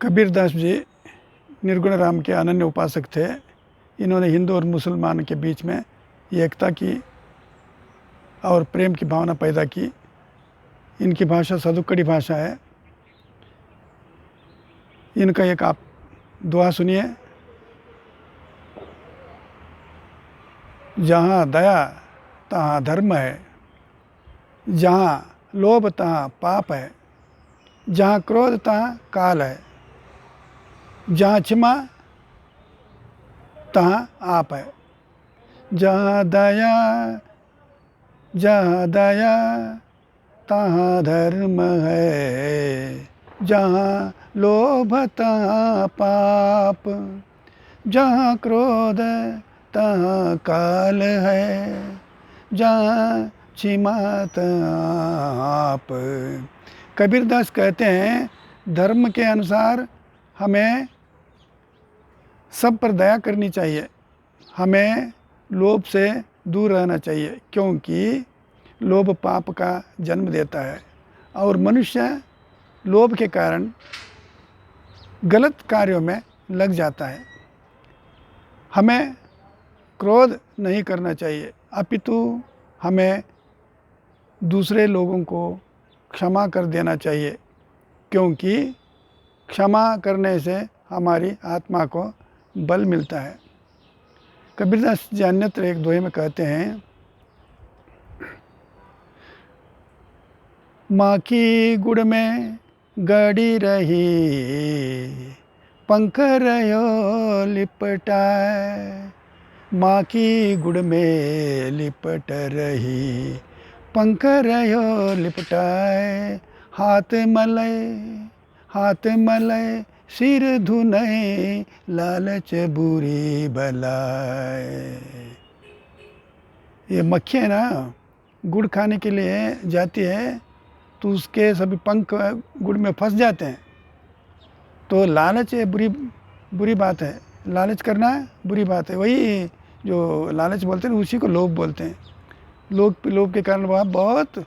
कबीरदास जी निर्गुण राम के अनन्य उपासक थे। इन्होंने हिंदू और मुसलमान के बीच में एकता की और प्रेम की भावना पैदा की। इनकी भाषा सदुक्कड़ी भाषा है। इनका एक आप दुआ सुनिए। जहाँ दया तहाँ धर्म है, जहाँ लोभ तहाँ पाप है, जहाँ क्रोध तहाँ काल है, जहाँ क्षमा तहाँ आप है। जहाँ दया तहाँ धर्म है, जहाँ लोभ तहाँ पाप, जहाँ क्रोध तहाँ काल है, जहाँ क्षमा तहाँ आप। कबीरदास कहते हैं धर्म के अनुसार हमें सब पर दया करनी चाहिए, हमें लोभ से दूर रहना चाहिए, क्योंकि लोभ पाप का जन्म देता है और मनुष्य लोभ के कारण गलत कार्यों में लग जाता है। हमें क्रोध नहीं करना चाहिए, अपितु हमें दूसरे लोगों को क्षमा कर देना चाहिए, क्योंकि क्षमा करने से हमारी आत्मा को बल मिलता है। कबीरदास जी अन्यत्र एक दोहे में कहते हैं, माखी गुड़ में गड़ी रही, पंख रहो लिपटाए। माखी गुड़ में लिपट रही, पंख रहो लिपटाए। हाथ मलय सिर धुनय, लालच बुरी बलाए। ये मक्खी है ना, गुड़ खाने के लिए जाती है तो उसके सभी पंख गुड़ में फंस जाते हैं। तो लालच बुरी बात है, लालच करना बुरी बात है। वही जो लालच बोलते हैं उसी को लोभ बोलते हैं। लोभ के कारण वह बहुत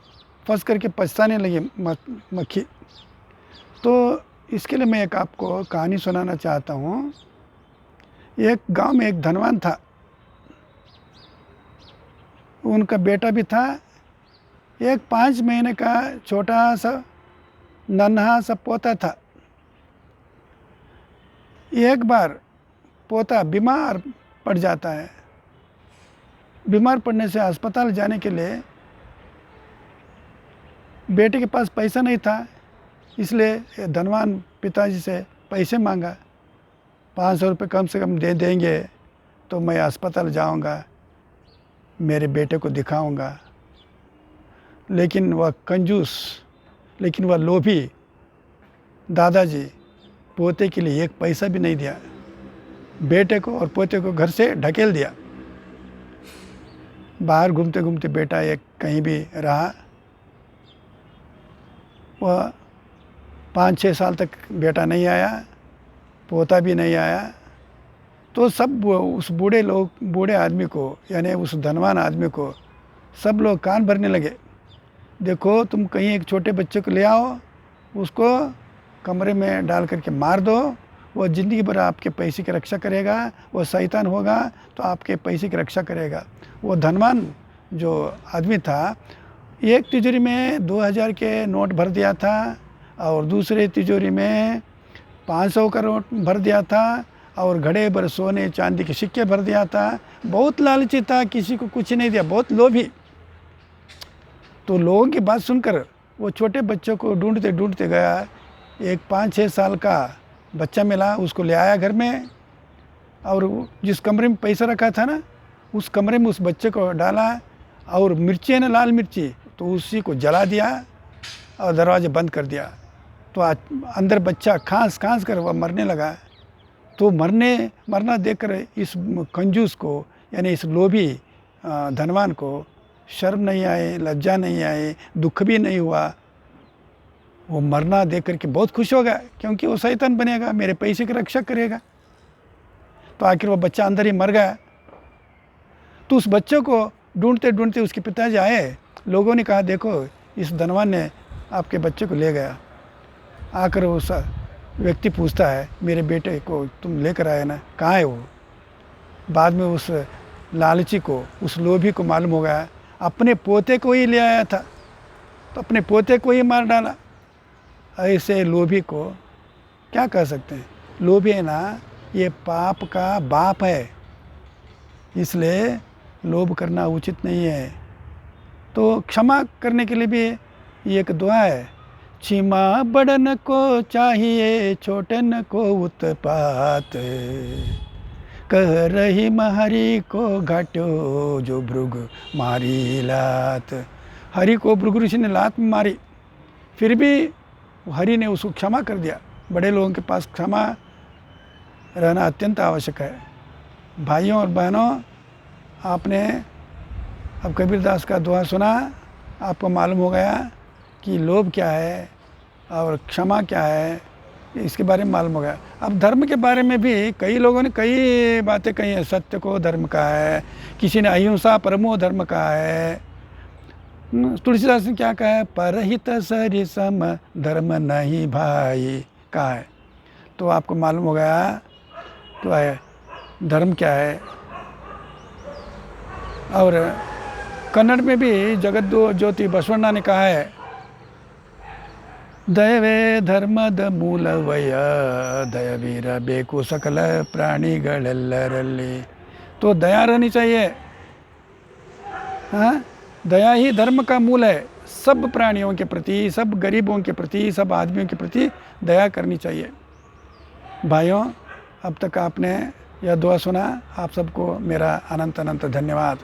फंस करके पछताने लगी मक्खी। तो इसके लिए मैं एक आपको कहानी सुनाना चाहता हूँ। एक गांव में एक धनवान था, उनका बेटा भी था। एक 5 महीने का छोटा सा नन्हा सा पोता था। एक बार पोता बीमार पड़ जाता है। बीमार पड़ने से अस्पताल जाने के लिए बेटे के पास पैसा नहीं था, इसलिए धनवान पिताजी से पैसे मांगा। 500 रुपये कम से कम दे देंगे तो मैं अस्पताल जाऊंगा, मेरे बेटे को दिखाऊंगा। लेकिन वह कंजूस, लेकिन वह लोभी दादाजी पोते के लिए एक पैसा भी नहीं दिया। बेटे को और पोते को घर से ढकेल दिया। बाहर घूमते घूमते बेटा एक कहीं भी रहा। वह 5-6 साल तक बेटा नहीं आया, पोता भी नहीं आया। तो सब उस बूढ़े आदमी को, यानी उस धनवान आदमी को सब लोग कान भरने लगे। देखो, तुम कहीं एक छोटे बच्चे को ले आओ, उसको कमरे में डाल करके मार दो, वो ज़िंदगी भर आपके पैसे की रक्षा करेगा। वो शैतान होगा तो आपके पैसे की रक्षा करेगा। वो धनवान जो आदमी था, एक तिजोरी में 2000 के नोट भर दिया था और दूसरे तिजोरी में 500 का नोट भर दिया था और घड़े भर सोने चांदी के सिक्के भर दिया था। बहुत लालची था, किसी को कुछ नहीं दिया, बहुत लोभी। तो लोगों की बात सुनकर वो छोटे बच्चों को ढूंढते गया। एक 5-6 साल का बच्चा मिला, उसको ले आया घर में और जिस कमरे में पैसा रखा था ना, उस कमरे में उस बच्चे को डाला और मिर्ची है ना, लाल मिर्ची, तो उसी को जला दिया और दरवाजे बंद कर दिया। तो अंदर बच्चा खांस कर वह मरने लगा। तो मरना देखकर इस कंजूस को, यानी इस लोभी धनवान को शर्म नहीं आए, लज्जा नहीं आए, दुख भी नहीं हुआ। वो मरना देख करके बहुत खुश होगा, क्योंकि वो शैतान बनेगा, मेरे पैसे की रक्षा करेगा। तो आखिर वो बच्चा अंदर ही मर गया। तो उस बच्चे को ढूंढते उसके पिताजी आए। लोगों ने कहा, देखो इस धनवान ने आपके बच्चे को ले गया। आकर उस व्यक्ति पूछता है मेरे बेटे को तुम लेकर आए ना, कहाँ है वो? बाद में उस लालची को, उस लोभी को मालूम हो गया अपने पोते को ही ले आया था, तो अपने पोते को ही मार डाला। ऐसे लोभी को क्या कह सकते हैं? लोभी है ना, ये पाप का बाप है, इसलिए लोभ करना उचित नहीं है। तो क्षमा करने के लिए भी ये एक दुआ है, क्षमा बड़न को चाहिए छोटन को उत्पात, कह रही महरी को घाटो जो भृग मारी लात। हरि को भृगु ऋषि ने लात मारी, फिर भी हरि ने उसको क्षमा कर दिया। बड़े लोगों के पास क्षमा रहना अत्यंत आवश्यक है। भाइयों और बहनों, आपने अब कबीरदास का दुआ सुना, आपको मालूम हो गया कि लोभ क्या है और क्षमा क्या है, इसके बारे में मालूम हो गया। अब धर्म के बारे में भी कई लोगों ने कई बातें कही हैं। सत्य को धर्म कहा है, किसी ने अहिंसा परमो धर्म कहा है, तुलसीदास ने क्या कहा है, परहित सरि सम धर्म नहीं भाई कहा है। तो आपको मालूम हो गया तो है धर्म क्या है। और कन्नड़ में भी जगत ज्योति बसवण्णा ने कहा है, दयवे धर्मद ಮೂಲವಯ दयवीरಬೇಕು सकल प्राणिगಳೆಲ್ಲರಲ್ಲಿ। तो दया रहनी चाहिए। हाँ, दया ही धर्म का मूल है। सब प्राणियों के प्रति, सब गरीबों के प्रति, सब आदमियों के प्रति दया करनी चाहिए। भाइयों, अब तक आपने यह दुआ सुना, आप सबको मेरा अनंत अनंत धन्यवाद।